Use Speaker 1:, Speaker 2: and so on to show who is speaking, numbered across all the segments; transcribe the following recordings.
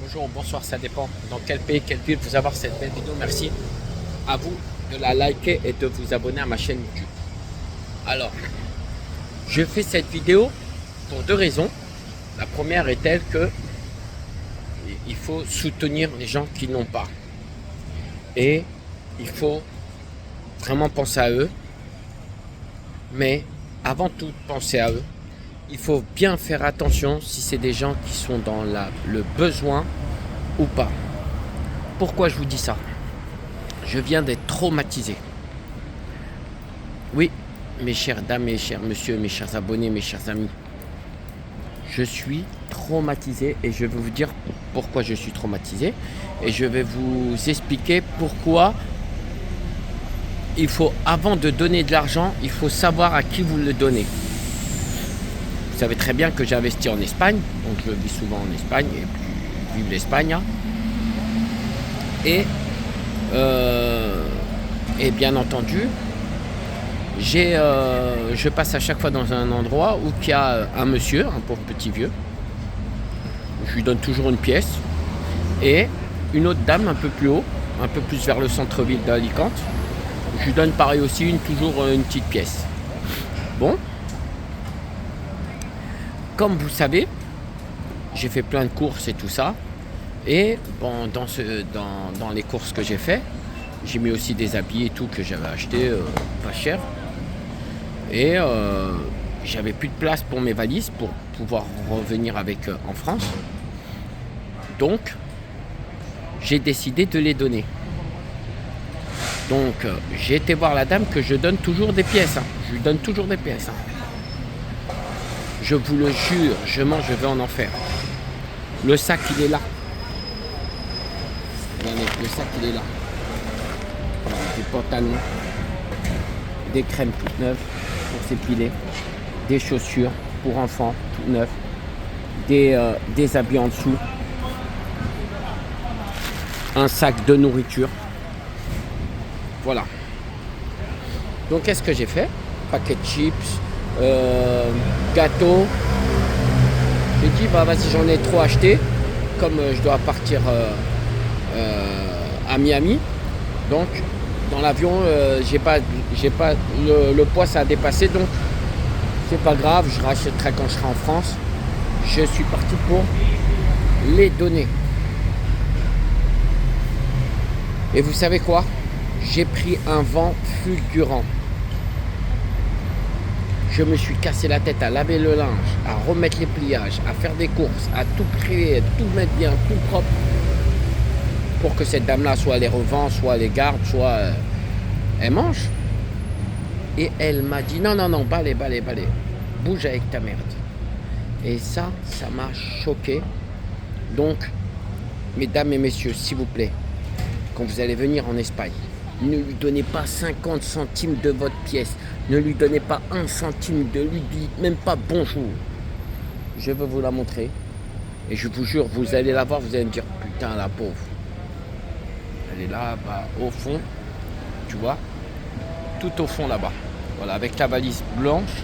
Speaker 1: bonjour, bonsoir, ça dépend dans quel pays, quelle ville vous avoir cette belle vidéo. Merci à vous de la liker et de vous abonner à ma chaîne YouTube. Alors, je fais cette vidéo pour deux raisons. La première est telle que il faut soutenir les gens qui n'ont pas. Et il faut vraiment penser à eux. Mais avant tout penser à eux, il faut bien faire attention si c'est des gens qui sont dans le besoin ou pas. Pourquoi je vous dis ça? Je viens d'être traumatisé. Oui, mes chères dames, mes chers messieurs, mes chers abonnés, mes chers amis. Je suis traumatisé et je vais vous dire pourquoi je suis traumatisé. Et je vais vous expliquer pourquoi il faut, avant de donner de l'argent, il faut savoir à qui vous le donnez. Vous savez très bien que j'ai investi en Espagne, donc je vis souvent en Espagne et puis vive l'Espagne. Et bien entendu, je passe à chaque fois dans un endroit où il y a un monsieur, un pauvre petit vieux. Je lui donne toujours une pièce. Et une autre dame un peu plus haut, un peu plus vers le centre-ville d'Alicante. Je lui donne pareil aussi, toujours une petite pièce. Bon. Comme vous savez, j'ai fait plein de courses et tout ça. Et bon, dans les courses que j'ai fait, j'ai mis aussi des habits et tout que j'avais acheté pas cher. Et j'avais plus de place pour mes valises pour pouvoir revenir avec en France. Donc, j'ai décidé de les donner. Donc, j'ai été voir la dame que je donne toujours des pièces. Je lui donne toujours des pièces. Je vous le jure, je vais en enfer. Le sac, il est là. Regardez, le sac, il est là. Des pantalons, des crèmes toutes neuves pour s'épiler, des chaussures pour enfants toutes neuves, des habits en dessous, un sac de nourriture. Voilà. Donc, qu'est-ce que j'ai fait? Paquet de chips. Gâteau. J'ai dit bah vas-y, j'en ai trop acheté comme je dois partir à Miami, donc dans l'avion j'ai pas le poids, ça a dépassé, donc c'est pas grave, je rachèterai quand je serai en France. Je suis parti pour les donner. Et vous savez quoi? J'ai pris un vent fulgurant. Je me suis cassé la tête à laver le linge, à remettre les pliages, à faire des courses, à tout créer, tout mettre bien, tout propre, pour que cette dame-là soit les revend, soit les garde, soit elle mange. Et elle m'a dit non, balai, bouge avec ta merde. Et ça m'a choqué. Donc, mesdames et messieurs, s'il vous plaît, quand vous allez venir en Espagne, ne lui donnez pas 50 centimes de votre pièce. Ne lui donnez pas 1 centime, de lui dites même pas bonjour. Je vais vous la montrer. Et je vous jure, vous allez la voir, vous allez me dire putain, la pauvre. Elle est là-bas au fond. Tu vois? Tout au fond là-bas. Voilà, avec la valise blanche.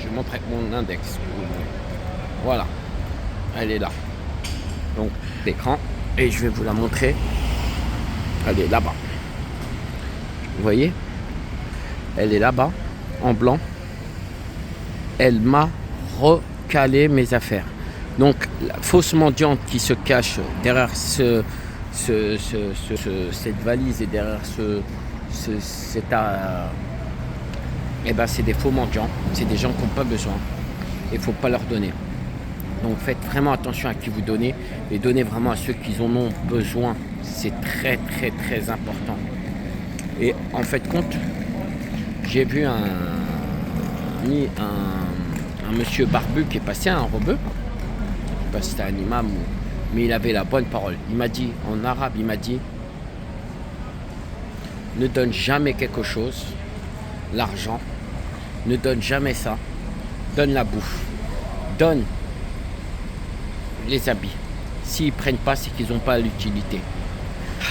Speaker 1: Je montre avec mon index. Voilà. Elle est là. Donc, l'écran. Et je vais vous la montrer. Elle est là-bas. Vous voyez? Elle est là-bas, en blanc. Elle m'a recalé mes affaires. Donc, la fausse mendiante qui se cache derrière cette valise et derrière c'est des faux mendiants. C'est des gens qui n'ont pas besoin. Il ne faut pas leur donner. Donc, faites vraiment attention à qui vous donnez et donnez vraiment à ceux qui en ont besoin. C'est très, très, très important. Et en fait, compte, j'ai vu un monsieur barbu qui est passé, un rebeu. Je sais pas si c'était un imam, mais il avait la bonne parole. Il m'a dit, en arabe, il m'a dit, ne donne jamais quelque chose, l'argent, ne donne jamais ça, donne la bouffe, donne les habits. S'ils ne prennent pas, c'est qu'ils n'ont pas l'utilité.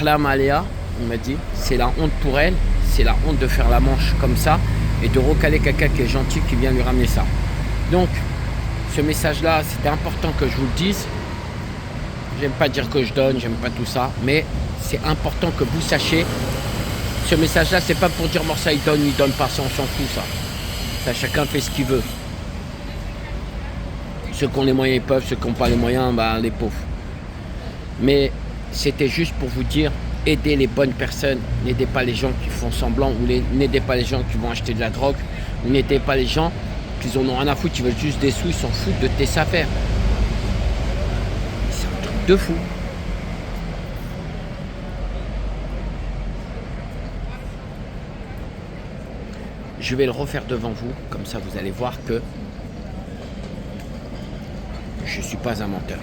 Speaker 1: Halam Aléa, il m'a dit, c'est la honte pour elle, c'est la honte de faire la manche comme ça et de recaler quelqu'un qui est gentil qui vient lui ramener ça. Donc, ce message-là, c'était important que je vous le dise. j'aime pas dire que je donne, j'aime pas tout ça, mais c'est important que vous sachiez, ce message-là, c'est pas pour dire Morsa il donne pas, ça on s'en fout ça. Ça, chacun fait ce qu'il veut. Ceux qui ont les moyens, ils peuvent, ceux qui n'ont pas les moyens, bah, les pauvres. Mais c'était juste pour vous dire, aidez les bonnes personnes, n'aidez pas les gens qui font semblant, ou n'aidez pas les gens qui vont acheter de la drogue, ou n'aidez pas les gens qui en ont rien à foutre, qui veulent juste des sous, ils s'en foutent de tes affaires. C'est un truc de fou. Je vais le refaire devant vous, comme ça vous allez voir que je ne suis pas un menteur.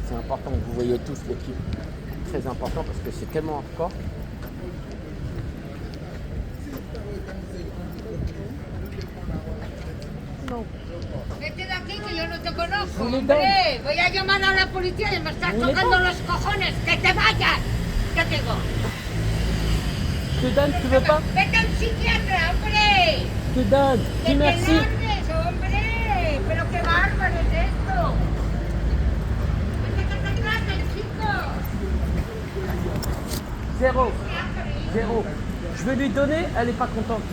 Speaker 1: C'est important que vous voyez tous l'équipe. Très important parce que c'est tellement fort. Non.
Speaker 2: Vete de aquí que yo no te conozco, hombre. Voy a llamar a la policía y me estás tocando los cojones. ¡Que te vayas! ¿Qué tengo?
Speaker 1: Je te donne, tu veux pas?
Speaker 2: Vete a un psiquiatra, hombre.
Speaker 1: Je te donne.
Speaker 2: Que
Speaker 1: Dis
Speaker 2: te
Speaker 1: merci.
Speaker 2: largues, hombre. Pero qué bárbaro es esto. Vete que te traten, chicos.
Speaker 1: Zéro. Zéro. Je vais lui donner, elle n'est pas contente.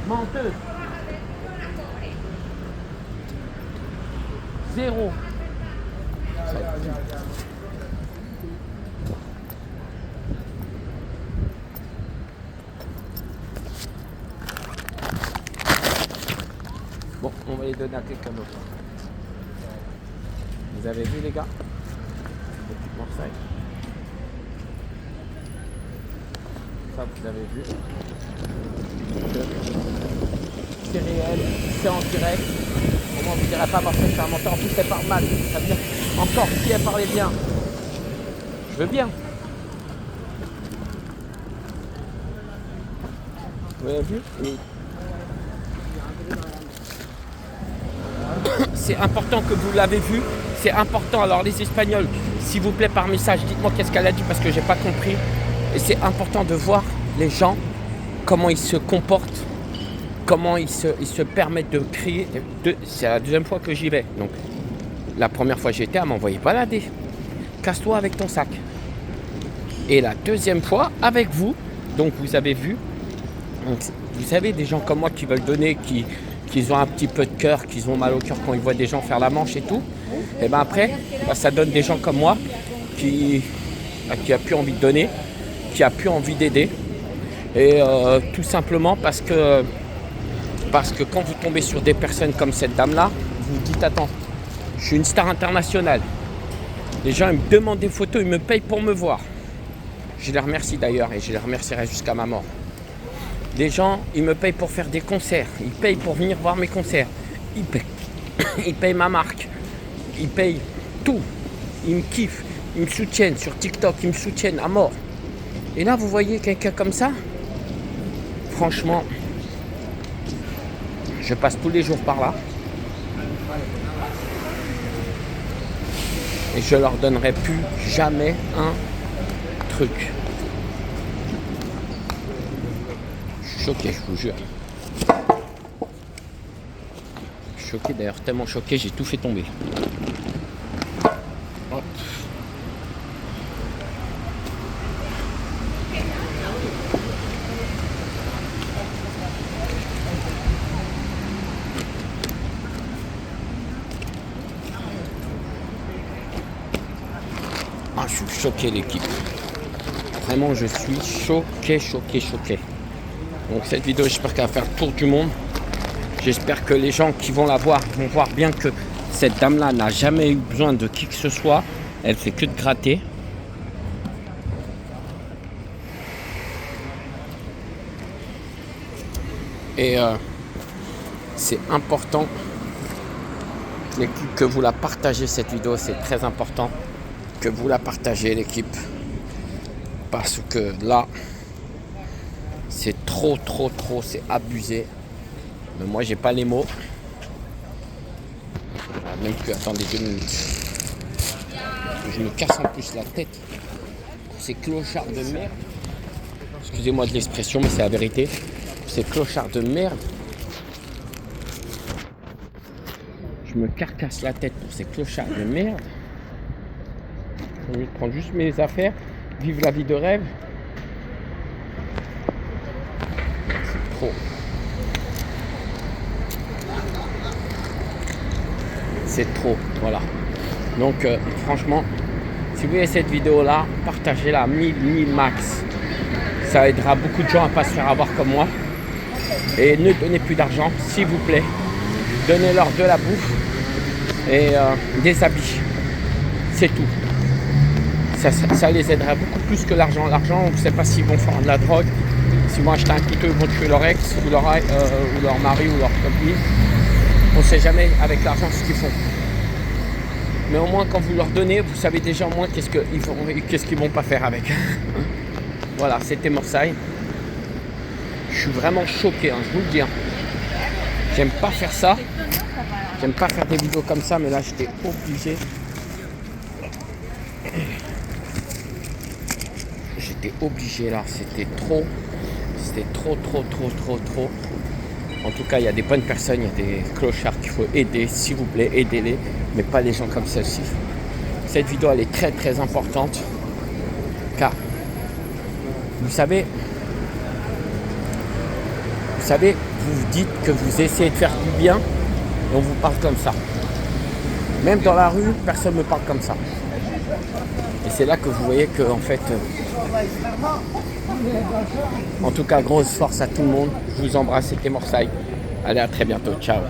Speaker 1: Menteuse. Zéro. Bon, on va les donner à quelqu'un d'autre. Vous avez vu les gars? L'équipe Marseille. Ça vous avez vu. C'est réel, c'est en direct. Comment vous direz pas Marseille c'est un menteur, en plus elle parle mal. Ça veut dire encore si elle parlait bien. Je veux bien. Vous avez vu? Oui. C'est important que vous l'avez vu. C'est important. Alors les Espagnols, s'il vous plaît par message, dites-moi qu'est-ce qu'elle a dit parce que j'ai pas compris. Et c'est important de voir les gens, comment ils se comportent, comment ils se permettent de crier. C'est la deuxième fois que j'y vais. Donc la première fois que j'étais, elle m'envoyait balader. Casse-toi avec ton sac. Et la deuxième fois, avec vous, donc vous avez vu, donc, vous savez, des gens comme moi qui veulent donner, qui ont un petit peu de cœur, qui ont mal au cœur quand ils voient des gens faire la manche et tout, et bien après, ça donne des gens comme moi qui a plus envie de donner, qui a plus envie d'aider. Et tout simplement parce que quand vous tombez sur des personnes comme cette dame-là, vous vous dites, attends, je suis une star internationale. Les gens ils me demandent des photos, ils me payent pour me voir. Je les remercie d'ailleurs et je les remercierai jusqu'à ma mort. Les gens, ils me payent pour faire des concerts. Ils payent pour venir voir mes concerts. Ils payent ma marque. Ils payent tout. Ils me kiffent. Ils me soutiennent sur TikTok. Ils me soutiennent à mort. Et là, vous voyez quelqu'un comme ça? Franchement, je passe tous les jours par là. Et je leur donnerai plus jamais un truc. Choqué, je vous jure. Choqué d'ailleurs, tellement choqué, j'ai tout fait tomber. Hop. Ah, je suis choqué l'équipe. Vraiment, je suis choqué. Donc cette vidéo, j'espère qu'elle va faire le tour du monde. J'espère que les gens qui vont la voir vont voir bien que cette dame-là n'a jamais eu besoin de qui que ce soit. Elle fait que de gratter. Et c'est important l'équipe que vous la partagez cette vidéo. C'est très important que vous la partagez l'équipe. Parce que là... c'est trop, c'est abusé. Mais moi, j'ai pas les mots. Même que, attendez 2 minutes. Je me casse en plus la tête. Ces clochards de merde. Excusez-moi de l'expression, mais c'est la vérité. Ces clochards de merde. Je me carcasse la tête pour ces clochards de merde. Je vais prendre juste mes affaires, vivre la vie de rêve. C'est trop. C'est trop, voilà. Donc franchement, si vous voyez cette vidéo là, partagez-la 1000 max. Ça aidera beaucoup de gens à ne pas se faire avoir comme moi. Et ne donnez plus d'argent, s'il vous plaît. Donnez-leur de la bouffe et des habits. C'est tout. Ça les aidera beaucoup plus que l'argent. L'argent, on ne sait pas s'ils vont faire de la drogue. S'ils vont acheter un couteau, ils vont tuer leur ex ou leur mari ou leur copine. On ne sait jamais avec l'argent ce qu'ils font. Mais au moins quand vous leur donnez, vous savez déjà au moins qu'est-ce qu'ils vont pas faire avec. Voilà, c'était Morsay. Je suis vraiment choqué, hein, je vous le dis. Hein. J'aime pas faire ça. J'aime pas faire des vidéos comme ça, mais là j'étais obligé. J'étais obligé là, c'était trop. C'était trop. En tout cas, il y a des bonnes personnes, il y a des clochards qu'il faut aider, s'il vous plaît, aidez-les, mais pas les gens comme celle-ci. Cette vidéo, elle est très importante, car vous savez, vous vous dites que vous essayez de faire du bien, et on vous parle comme ça. Même dans la rue, personne ne me parle comme ça. Et c'est là que vous voyez que, en fait, en tout cas, grosse force à tout le monde. Je vous embrasse, c'était Morsay. Allez, à très bientôt. Ciao.